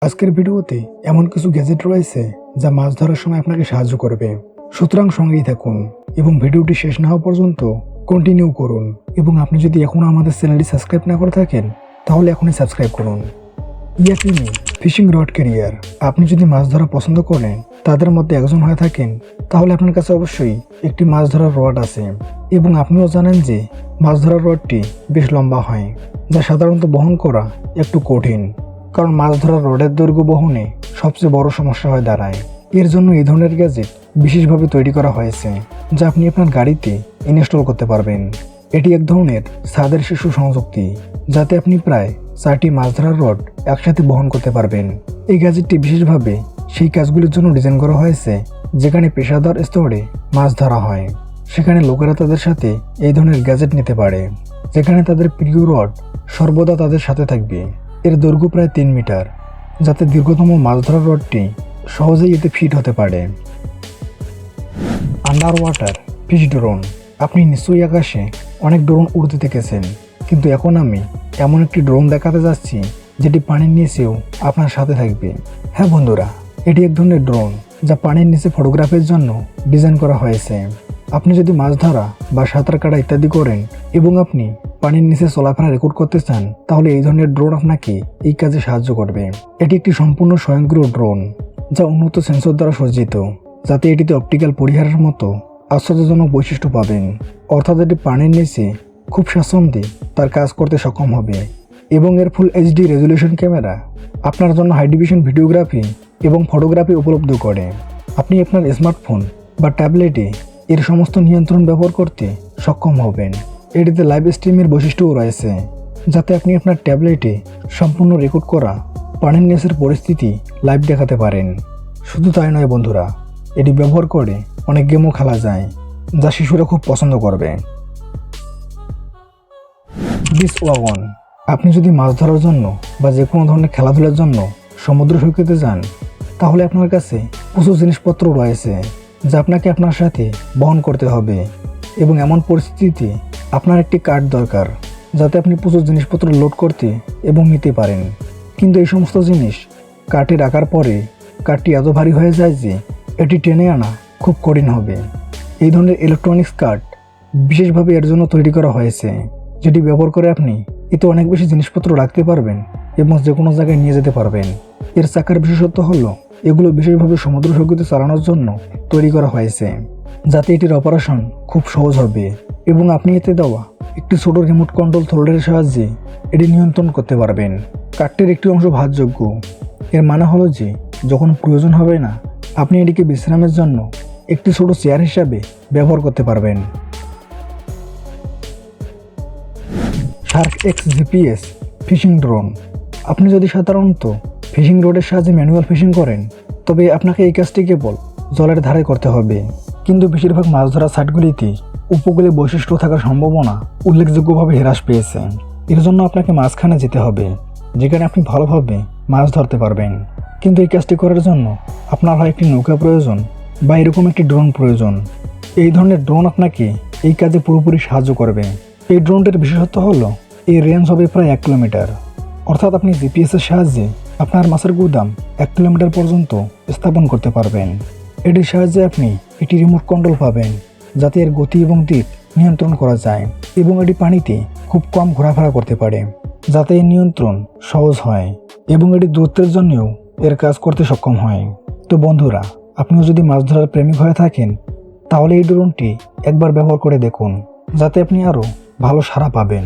আজকের ভিডিওতে এমন কিছু গ্যাজেট রয়েছে যা মাছ ধরার সময় আপনাকে সাহায্য করবে। সুতরাং সঙ্গেই থাকুন এবং ভিডিওটি শেষ না হওয়া পর্যন্ত কন্টিনিউ করুন। এবং আপনি যদি এখনও আমাদের চ্যানেলটি সাবস্ক্রাইব না করে থাকেন তাহলে এখনই সাবস্ক্রাইব করুন। ইয়াকিনি ফিশিং রড ক্যারিয়ার। আপনি যদি মাছ ধরা পছন্দ করেন, তাদের মধ্যে একজন হয়ে থাকেন, তাহলে আপনার কাছে অবশ্যই একটি মাছ ধরার রড আছে। এবং আপনিও জানেন যে মাছ ধরার রডটি বেশ লম্বা হয়, যা সাধারণত বহন করা একটু কঠিন, কারণ মাছ ধরার রডের দৈর্ঘ্য বহনে সবচেয়ে বড় সমস্যা হয়ে দাঁড়ায়। এর জন্য এই ধরনের গ্যাজেট বিশেষভাবে তৈরি করা হয়েছে, যা আপনি আপনার গাড়িতে ইনস্টল করতে পারবেন। এটি এক ধরনের ছাদের শিশু সংযুক্তি, যাতে আপনি প্রায় 4টি মাছ ধরার রড একসাথে বহন করতে পারবেন। এই গ্যাজেটটি বিশেষভাবে সেই কাজগুলির জন্য ডিজাইন করা হয়েছে যেখানে পেশাদার স্তরে মাছ ধরা হয়। সেখানে লোকেরা তাদের সাথে এই ধরনের গ্যাজেট নিতে পারে, যেখানে তাদের প্রিয় রড সর্বদা তাদের সাথে থাকবে। এর দৈর্ঘ্য প্রায় 3 মিটার, যাতে দীর্ঘতম মাছ ধরার রডটি সহজেই এতে ফিট হতে পারে। Under water fish drone. আপনি নিশ্চয়ই আকাশে অনেক ড্রোন উড়তে দেখেছেন, কিন্তু এখন আমি এমন একটি ড্রোন দেখাতে যাচ্ছি যেটি পানির নিচেও আপনার সাথে থাকবে। হ্যাঁ বন্ধুরা, এটি এক ধরনের ড্রোন যা পানির নিচে ফটোগ্রাফির জন্য ডিজাইন করা হয়েছে। আপনি যদি মাছ ধরা বা সাঁতার কাটা ইত্যাদি করেন এবং আপনি পানির নিচে চলাফেরা রেকর্ড করতে চান, তাহলে এই ধরনের ড্রোন আপনাকে এই কাজে সাহায্য করবে। এটি একটি সম্পূর্ণ স্বয়ংক্রিয় ড্রোন যা উন্নত সেন্সর দ্বারা সজ্জিত, যাতে এটিতে অপটিক্যাল পরিহারের মতো আশ্চর্যজনক বৈশিষ্ট্য পাবেন। অর্থাৎ এটি পানির নিচে খুব স্বাচ্ছন্দ্যে তার কাজ করতে সক্ষম হবে। এবং এর ফুল এইচডি রেজলিউশন ক্যামেরা আপনার জন্য হাই ডিভিশন ভিডিওগ্রাফি এবং ফটোগ্রাফি উপলব্ধ করে। আপনি আপনার স্মার্টফোন বা ট্যাবলেটে এর সমস্ত নিয়ন্ত্রণ ব্যবহার করতে সক্ষম হবেন। এটিতে লাইভ স্ট্রিমের বৈশিষ্ট্যও রয়েছে, যাতে আপনি আপনার ট্যাবলেটে সম্পূর্ণ রেকর্ড করা পানির নিচের পরিস্থিতি লাইভ দেখাতে পারেন। শুধু তাই নয় বন্ধুরা, এটি ব্যবহার করে অনেক গেমও খেলা যায়, যা শিশুরা খুব পছন্দ করবে। Beach wagon. আপনি যদি মাছ ধরার জন্য বা যে কোনো ধরনের খেলাধুলার জন্য সমুদ্র সৈকতে যান, তাহলে আপনার কাছে প্রচুর জিনিসপত্র রয়েছে যা আপনাকে আপনার সাথে বহন করতে হবে। এবং এমন পরিস্থিতিতে আপনার একটি কার্ট দরকার, যাতে আপনি প্রচুর জিনিসপত্র লোড করতে এবং নিতে পারেন। কিন্তু এই সমস্ত জিনিস কার্টে রাখার পরে কার্টটি এত ভারী হয়ে যায় যে এটি টেনে আনা খুব কঠিন হবে। এই ধরনের ইলেকট্রনিক্স কার্ট বিশেষভাবে এর জন্য তৈরি করা হয়েছে, যেটি ব্যবহার করে আপনি এতে অনেক বেশি জিনিসপত্র রাখতে পারবেন এবং যে কোনো জায়গায় নিয়ে যেতে পারবেন। এর চাকার বিশেষত্ব হলো এগুলো বিশেষভাবে সমুদ্র সৈকতে চালানোর জন্য তৈরি করা হয়েছে, যাতে এটির অপারেশন খুব সহজ হবে। এবং আপনি এতে দেওয়া একটি ছোট রিমোট কন্ট্রোল থ্রোটের সাহায্যে এটি নিয়ন্ত্রণ করতে পারবেন। কার্টটির একটি অংশ ভাঁজযোগ্য। এর মানে হলো যে যখন প্রয়োজন হবে না, আপনি এটিকে বিশ্রামের জন্য একটি ছোট চেয়ার হিসাবে ব্যবহার করতে পারবেন। Shark X GPS fishing drone. আপনি যদি সাধারণত ফিশিং রডের সাহায্যে ম্যানুয়াল ফিশিং করেন, তবে আপনাকে এই কাজটি কেবল জলের ধারে করতে হবে। কিন্তু বেশিরভাগ মাছ ধরা সাইটগুলিতে উপকূলে বৈশিষ্ট্য থাকার সম্ভাবনা উল্লেখযোগ্যভাবে হ্রাস পেয়েছে। এর জন্য আপনাকে মাঝখানে যেতে হবে, যেখানে আপনি ভালোভাবে মাছ ধরতে পারবেন। কিন্তু এই কাজটি করার জন্য আপনার হয় একটি নৌকা প্রয়োজন বা এরকম একটি ড্রোন প্রয়োজন। এই ধরনের ড্রোন আপনাকে এই কাজে পুরোপুরি সাহায্য করবে। এই ড্রোনটির বিশেষত্ব হলো এর রেঞ্জ হবে প্রায় 1 কিলোমিটার। অর্থাৎ আপনি জিপিএসের সাহায্যে আপনার মাছের গুদাম 1 কিলোমিটার পর্যন্ত স্থাপন করতে পারবেন। এটির সাহায্যে আপনি একটি রিমোট কন্ট্রোল পাবেন, যাতে এর গতি এবং দিক নিয়ন্ত্রণ করা যায়। এবং এটি পানিতে খুব কম ঘোরাফেরা করতে পারে, যাতে এর নিয়ন্ত্রণ সহজ হয়। এবং এটি দূরত্বের জন্যও এর কাজ করতে সক্ষম হয়। তো বন্ধুরা, আপনিও যদি মাছ ধরার প্রেমিক হয়ে থাকেন, তাহলে এই ড্রোনটি একবার ব্যবহার করে দেখুন, যাতে আপনি আরও ভালো সাড়া পাবেন।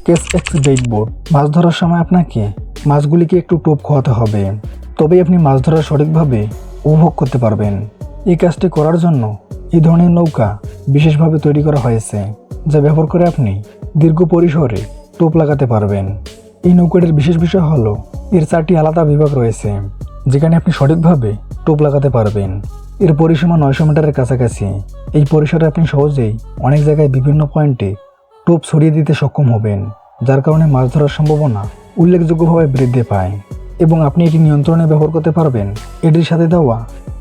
Case X bait boat. মাছ ধরার সময় আপনাকে মাছগুলিকে একটু টোপ খাওয়াতে হবে, তবেই আপনি মাছ ধরা সঠিকভাবে উপভোগ করতে পারবেন। এই কাজটি করার জন্য এই ধরনের নৌকা বিশেষভাবে তৈরি করা হয়েছে, যা ব্যবহার করে আপনি দীর্ঘ পরিসরে টোপ লাগাতে পারবেন। এই নৌকাটির বিশেষ বিষয় হলো এর 4টি আলাদা বিভাগ রয়েছে, যেখানে আপনি সঠিকভাবে টোপ লাগাতে পারবেন। এর পরিসীমা 900 মিটারের কাছাকাছি। এই পরিসরে আপনি সহজেই অনেক জায়গায় বিভিন্ন পয়েন্টে টোপ ছড়িয়ে দিতে সক্ষম হবেন, যার কারণে মাছ ধরার সম্ভাবনা উল্লেখযোগ্যভাবে বৃদ্ধি পায়। এবং আপনি এটি নিয়ন্ত্রণে ব্যবহার করতে পারবেন এটির সাথে দেওয়া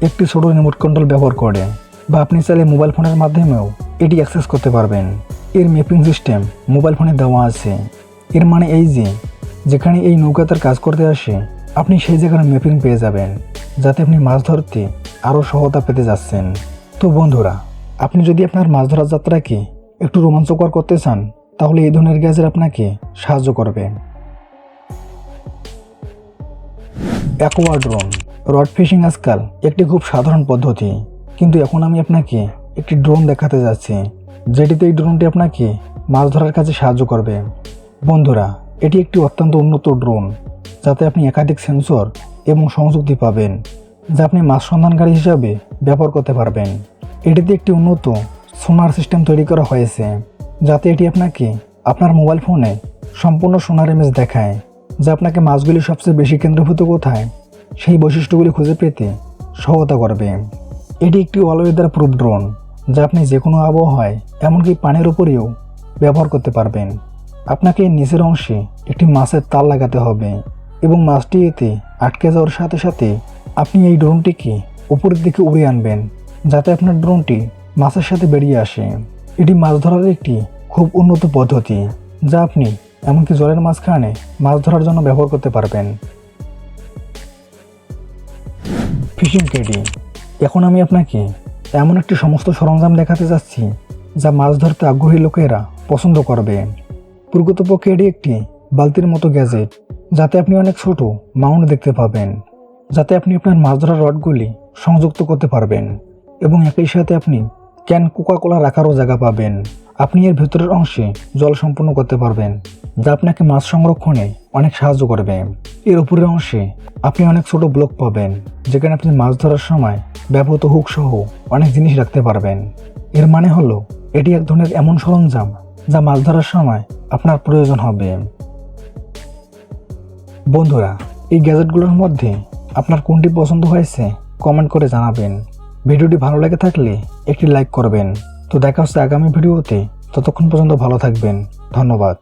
একটি ছোট রিমোট কন্ট্রোল ব্যবহার করে, বা আপনি চাইলে মোবাইল ফোনের মাধ্যমেও এটি অ্যাক্সেস করতে পারবেন। এর ম্যাপিং সিস্টেম মোবাইল ফোনে দেওয়া আছে। এর মানে এই যে যেখানে এই নৌকা তার কাজ করতে আসে আপনি সেই জায়গার ম্যাপিং পেয়ে যাবেন, যাতে আপনি মাছ ধরতে আরও সহায়তা পেতে যাচ্ছেন। তো বন্ধুরা, আপনি যদি আপনার মাছ ধরার যাত্রাকে একটু রোমাঞ্চকর করতে চান তাহলে এই ধরনের গ্যাজেট আপনাকে সাহায্য করবে। Aqua drone. রড ফিশিং আজকাল একটি খুব সাধারণ পদ্ধতি, কিন্তু এখন আমি আপনাকে একটি ড্রোন দেখাতে যাচ্ছি, যেটিতে এই ড্রোনটি আপনাকে মাছ ধরার কাজে সাহায্য করবে। বন্ধুরা, এটি একটি অত্যন্ত উন্নত ড্রোন, যাতে আপনি একাধিক সেন্সর এবং সংযুক্তি পাবেন, যা আপনি মাছ সন্ধানকারী হিসাবে ব্যবহার করতে পারবেন। এটিতে একটি উন্নত সোনার সিস্টেম তৈরি করা হয়েছে, যাতে এটি আপনাকে আপনার মোবাইল ফোনে সম্পূর্ণ সোনার ইমেজ দেখায়, যা আপনাকে মাছগুলি সবচেয়ে বেশি কেন্দ্রীভূত কোথায় সেই বৈশিষ্ট্যগুলি খুঁজে পেতে সহায়তা করবে। এটি একটি অল ওয়েদার প্রুফ ড্রোন, যা আপনি যে কোনো আবহাওয়ায় এমনকি পানির উপরেও ব্যবহার করতে পারবেন। আপনাকে নিচের অংশে একটি মাছের তাল লাগাতে হবে এবং মাছটি এতে আটকে যাওয়ার সাথে সাথে আপনি এই ড্রোনটিকে উপরের দিকে উড়িয়ে আনবেন, যাতে আপনার ড্রোনটি মাছের সাথে বেরিয়ে আসে। এটি মাছ ধরার একটি খুব উন্নত পদ্ধতি, যা আপনি এমনকি জলের মাঝখানে মাছ ধরার জন্য ব্যবহার করতে পারবেন। Fishing caddy. এখন আমি আপনাকে এমন একটি সমস্ত সরঞ্জাম দেখাতে যাচ্ছি যা মাছ ধরতে আগ্রহী লোকেরা পছন্দ করবে। প্রকৃতপক্ষে এটি একটি বালতির মতো গ্যাজেট, যাতে আপনি অনেক ছোট মাউন্ট দেখতে পাবেন, যাতে আপনি আপনার মাছ ধরার রডগুলি সংযুক্ত করতে পারবেন এবং একই সাথে আপনি ক্যান কোকা-কোলা রাখারও জায়গা পাবেন। আপনি এর ভেতরের অংশে জল সম্পূর্ণ করতে পারবেন, যা আপনাকে মাছ সংরক্ষণে অনেক সাহায্য করবে। এর উপরের অংশে আপনি অনেক ছোট ব্লক পাবেন, যেখানে আপনি মাছ ধরার সময় ব্যবহৃত হুক সহ অনেক জিনিস রাখতে পারবেন। এর মানে হলো এটি এক ধরনের এমন সরঞ্জাম যা মাছ ধরার সময় আপনার প্রয়োজন হবে। বন্ধুরা, এই গ্যাজেটগুলোর মধ্যে আপনার কোনটি পছন্দ হয়েছে কমেন্ট করে জানাবেন। ভিডিওটি ভালো লেগে থাকলে একটি লাইক করবেন। তো দেখা হচ্ছে আগামী ভিডিওতে, ততক্ষণ পর্যন্ত ভালো থাকবেন। ধন্যবাদ।